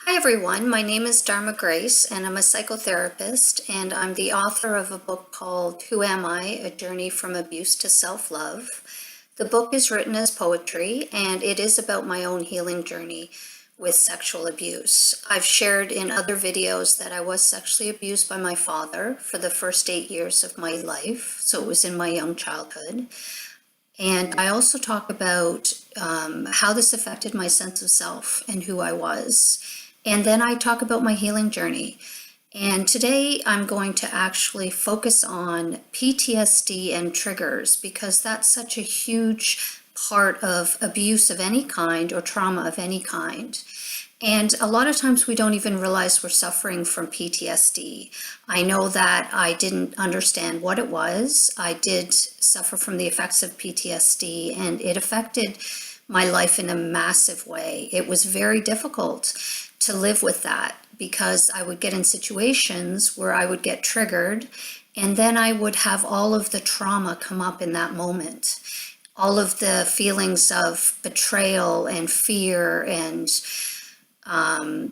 Hi everyone, my name is Dharma Grace and I'm a psychotherapist and I'm the author of a book called Who Am I? A Journey from Abuse to Self-Love. The book is written as poetry and it is about my own healing journey with sexual abuse. I've shared in other videos that I was sexually abused by my father for the first 8 years of my life, so it was in my young childhood. And I also talk about how this affected my sense of self and who I was. And then I talk about my healing journey. And today I'm going to actually focus on PTSD and triggers because that's such a huge part of abuse of any kind or trauma of any kind. And a lot of times we don't even realize we're suffering from PTSD. I know that I didn't understand what it was. I did suffer from the effects of PTSD and it affected my life in a massive way. It was very difficult to live with that because I would get in situations where I would get triggered and then I would have all of the trauma come up in that moment. All of the feelings of betrayal and fear and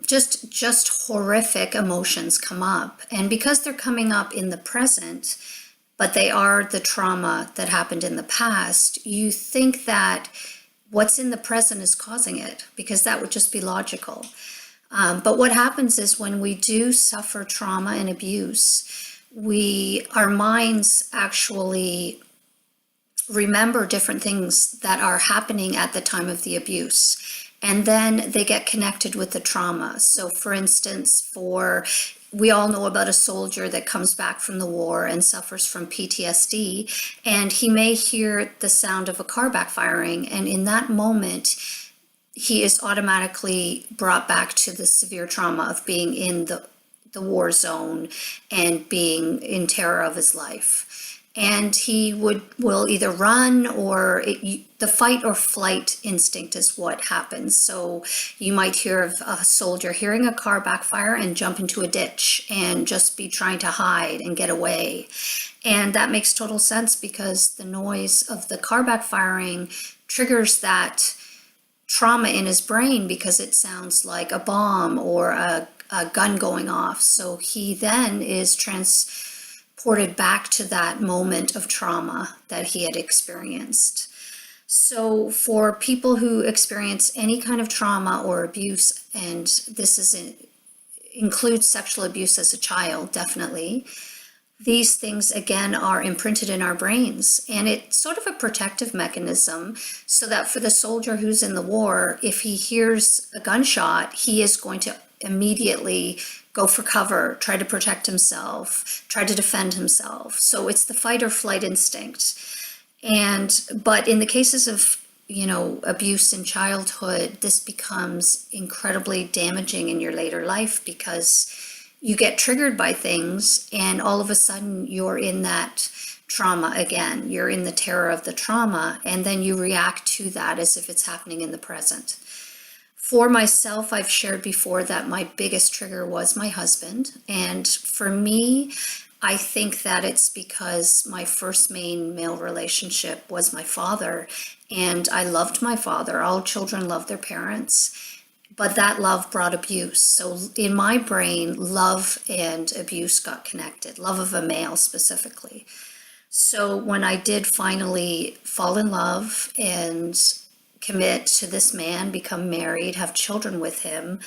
just horrific emotions come up. And because they're coming up in the present, but they are the trauma that happened in the past, you think that what's in the present is causing it, because that would just be logical. But what happens is when we do suffer trauma and abuse, our minds actually remember different things that are happening at the time of the abuse. And then they get connected with the trauma. So for instance, we all know about a soldier that comes back from the war and suffers from PTSD, and he may hear the sound of a car backfiring, and in that moment, he is automatically brought back to the severe trauma of being in the war zone and being in terror of his life. And he will either run or the fight or flight instinct is what happens. So you might hear of a soldier hearing a car backfire and jump into a ditch and just be trying to hide and get away. And that makes total sense because the noise of the car backfiring triggers that trauma in his brain because it sounds like a bomb or a gun going off. So he then is transported back to that moment of trauma that he had experienced. So for people who experience any kind of trauma or abuse, and this includes sexual abuse as a child, definitely, these things again are imprinted in our brains, and it's sort of a protective mechanism so that for the soldier who's in the war, if he hears a gunshot, he is going to immediately go for cover, try to protect himself, try to defend himself. So it's the fight or flight instinct. But in the cases of, abuse in childhood, this becomes incredibly damaging in your later life because you get triggered by things and all of a sudden you're in that trauma again. You're in the terror of the trauma and then you react to that as if it's happening in the present. For myself, I've shared before that my biggest trigger was my husband. And for me, I think that it's because my first main male relationship was my father. And I loved my father. All children love their parents. But that love brought abuse. So in my brain, love and abuse got connected, love of a male specifically. So when I did finally fall in love and commit to this man, become married, have children with him,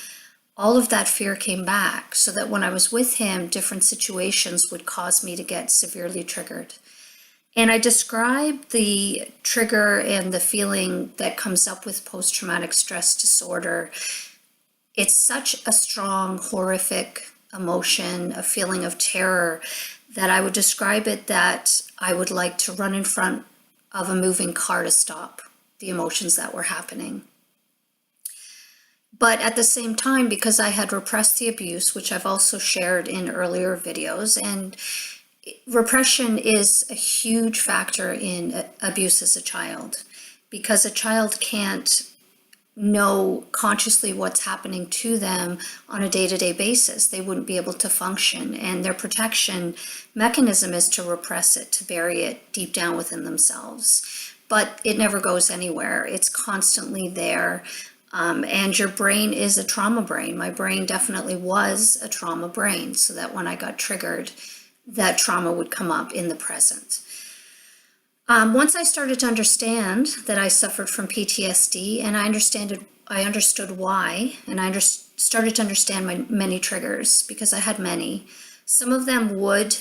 all of that fear came back so that when I was with him, different situations would cause me to get severely triggered. And I describe the trigger and the feeling that comes up with post-traumatic stress disorder. It's such a strong, horrific emotion, a feeling of terror, that I would describe it that I would like to run in front of a moving car to stop the emotions that were happening. But at the same time, because I had repressed the abuse, which I've also shared in earlier videos, and repression is a huge factor in abuse as a child, because a child can't know consciously what's happening to them on a day-to-day basis. They wouldn't be able to function, and their protection mechanism is to repress it, to bury it deep down within themselves. But it never goes anywhere. It's constantly there. And your brain is a trauma brain. My brain definitely was a trauma brain, so that when I got triggered, that trauma would come up in the present. Once I started to understand that I suffered from PTSD, and I understood why, and I started to understand my many triggers, because I had many. Some of them would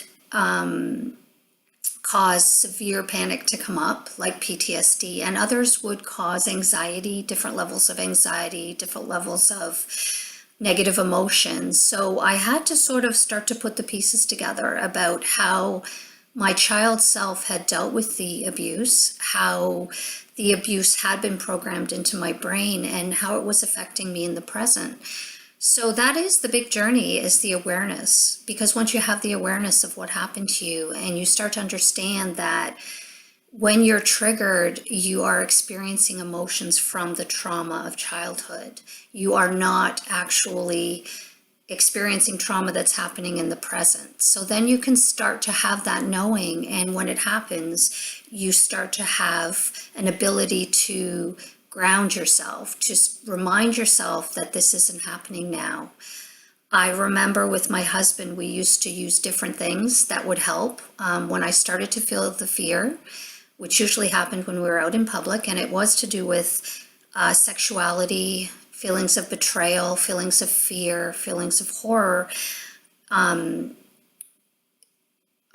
cause severe panic to come up, like PTSD, and others would cause anxiety, different levels of anxiety, different levels of negative emotions. So I had to sort of start to put the pieces together about how my child self had dealt with the abuse, how the abuse had been programmed into my brain, and how it was affecting me in the present. So that is the big journey, is the awareness, because once you have the awareness of what happened to you and you start to understand that when you're triggered, you are experiencing emotions from the trauma of childhood. You are not actually experiencing trauma that's happening in the present. So then you can start to have that knowing, and when it happens, you start to have an ability to ground yourself, just remind yourself that this isn't happening now. I remember with my husband, we used to use different things that would help when I started to feel the fear, which usually happened when we were out in public, and it was to do with sexuality, feelings of betrayal, feelings of fear, feelings of horror. I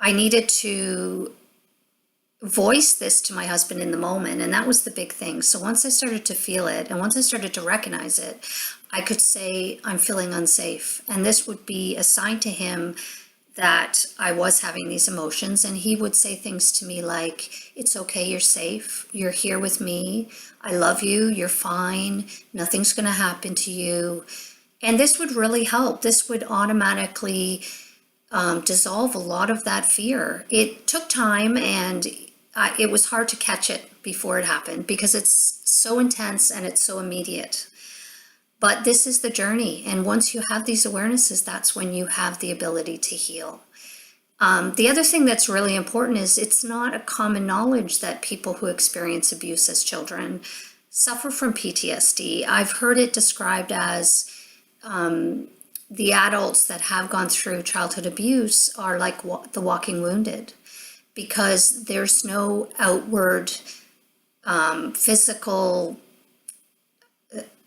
needed to voice this to my husband in the moment, and that was the big thing. So once I started to feel it, and once I started to recognize it, I could say, I'm feeling unsafe. And this would be a sign to him that I was having these emotions, and he would say things to me like, it's okay, you're safe, you're here with me, I love you, you're fine, nothing's going to happen to you. And this would really help. This would automatically dissolve a lot of that fear. It took time, and it was hard to catch it before it happened, because it's so intense and it's so immediate. But this is the journey, and once you have these awarenesses, that's when you have the ability to heal. The other thing that's really important is it's not a common knowledge that people who experience abuse as children suffer from PTSD. I've heard it described as the adults that have gone through childhood abuse are like the walking wounded, because there's no outward physical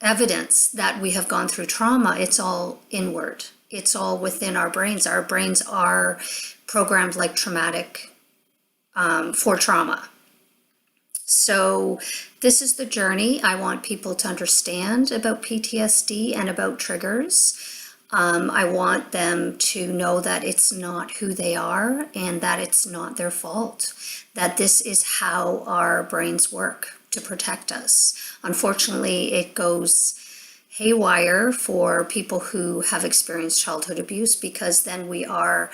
evidence that we have gone through trauma. It's all inward. It's all within our brains. Our brains are programmed like traumatic for trauma. So this is the journey I want people to understand about PTSD and about triggers. I want them to know that it's not who they are, and that it's not their fault, that this is how our brains work to protect us. Unfortunately, it goes haywire for people who have experienced childhood abuse, because then we are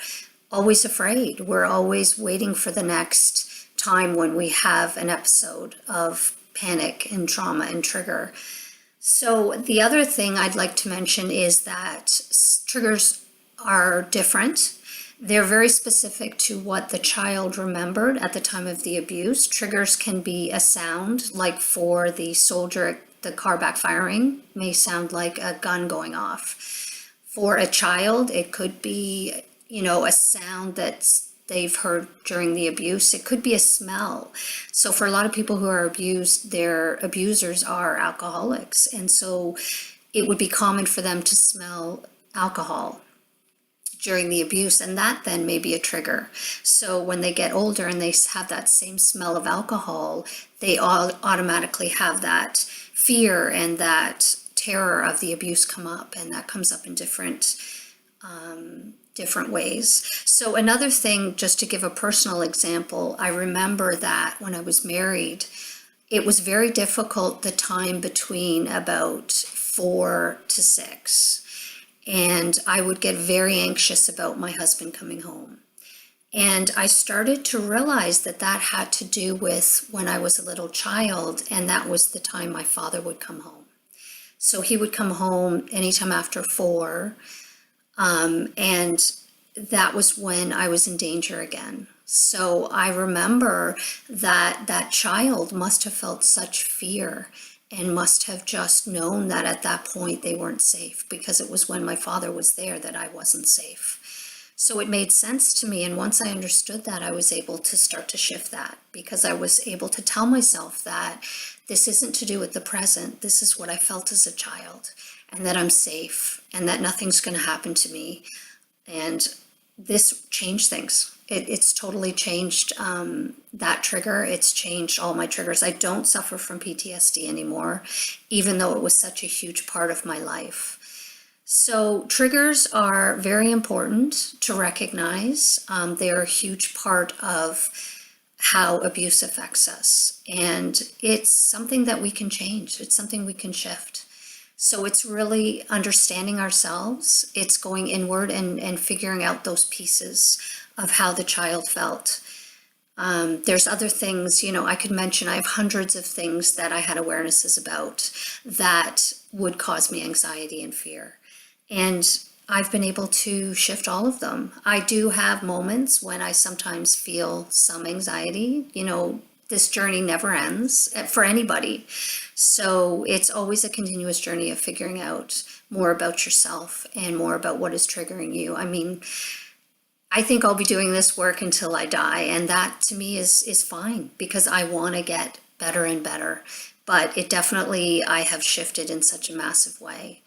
always afraid. We're always waiting for the next time when we have an episode of panic and trauma and trigger. So the other thing I'd like to mention is that triggers are different. They're very specific to what the child remembered at the time of the abuse. Triggers can be a sound, like for the soldier, the car backfiring may sound like a gun going off. For a child, it could be, a sound that's they've heard during the abuse. It could be a smell. So for a lot of people who are abused, their abusers are alcoholics. And so it would be common for them to smell alcohol during the abuse, and that then may be a trigger. So when they get older and they have that same smell of alcohol, they all automatically have that fear and that terror of the abuse come up, and that comes up in different ways. So another thing, just to give a personal example, I remember that when I was married, it was very difficult the time between about 4 to 6. And I would get very anxious about my husband coming home. And I started to realize that that had to do with when I was a little child, and that was the time my father would come home. So he would come home anytime after 4, and that was when I was in danger again. So I remember that that child must have felt such fear and must have just known that at that point they weren't safe, because it was when my father was there that I wasn't safe. So it made sense to me, and once I understood that, I was able to start to shift that, because I was able to tell myself that this isn't to do with the present, this is what I felt as a child, and that I'm safe, and that nothing's going to happen to me. And this changed things. It's totally changed that trigger. It's changed all my triggers. I don't suffer from PTSD anymore, even though it was such a huge part of my life. So triggers are very important to recognize. They're a huge part of how abuse affects us. And it's something that we can change. It's something we can shift. So it's really understanding ourselves. It's going inward and figuring out those pieces of how the child felt. There's other things, I could mention. I have hundreds of things that I had awarenesses about that would cause me anxiety and fear. And I've been able to shift all of them. I do have moments when I sometimes feel some anxiety. This journey never ends for anybody. So it's always a continuous journey of figuring out more about yourself and more about what is triggering you. I mean, I think I'll be doing this work until I die, and that to me is fine, because I want to get better and better. But it definitely, I have shifted in such a massive way.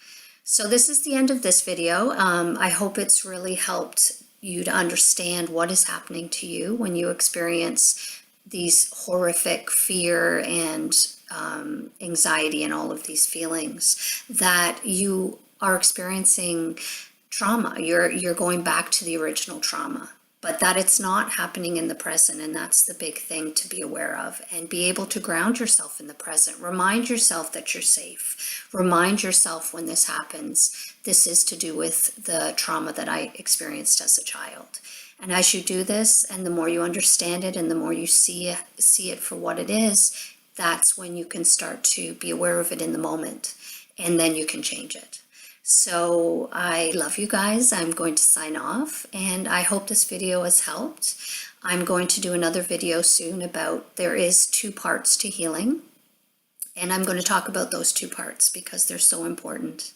So this is the end of this video. I hope it's really helped you to understand what is happening to you when you experience these horrific fear and anxiety and all of these feelings, that you are experiencing trauma. You're going back to the original trauma, but that it's not happening in the present. And that's the big thing to be aware of, and be able to ground yourself in the present. Remind yourself that you're safe. Remind yourself when this happens, this is to do with the trauma that I experienced as a child. And as you do this, and the more you understand it, and the more you see it for what it is, that's when you can start to be aware of it in the moment, and then you can change it. So I love you guys. I'm going to sign off, and I hope this video has helped. I'm going to do another video soon about, there is 2 parts to healing, and I'm going to talk about those 2 parts because they're so important.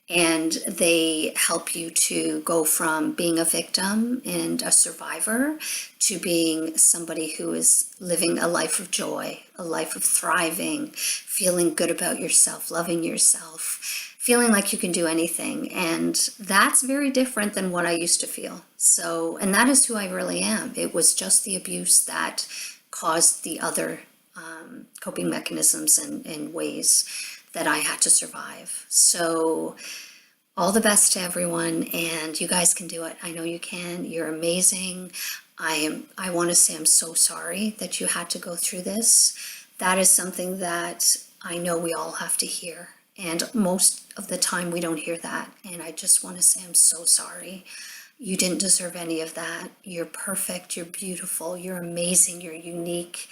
And they help you to go from being a victim and a survivor to being somebody who is living a life of joy, a life of thriving, feeling good about yourself, loving yourself, feeling like you can do anything. And that's very different than what I used to feel. So, and that is who I really am. It was just the abuse that caused the other coping mechanisms and ways that I had to survive. So all the best to everyone, and you guys can do it. I know you can. You're amazing. I want to say I'm so sorry that you had to go through this. That is something that I know we all have to hear, and most of the time we don't hear that. And I just want to say I'm so sorry. You didn't deserve any of that. You're perfect. You're beautiful. You're amazing. You're unique.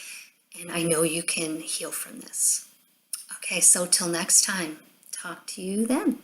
And I know you can heal from this. Okay, so till next time, talk to you then.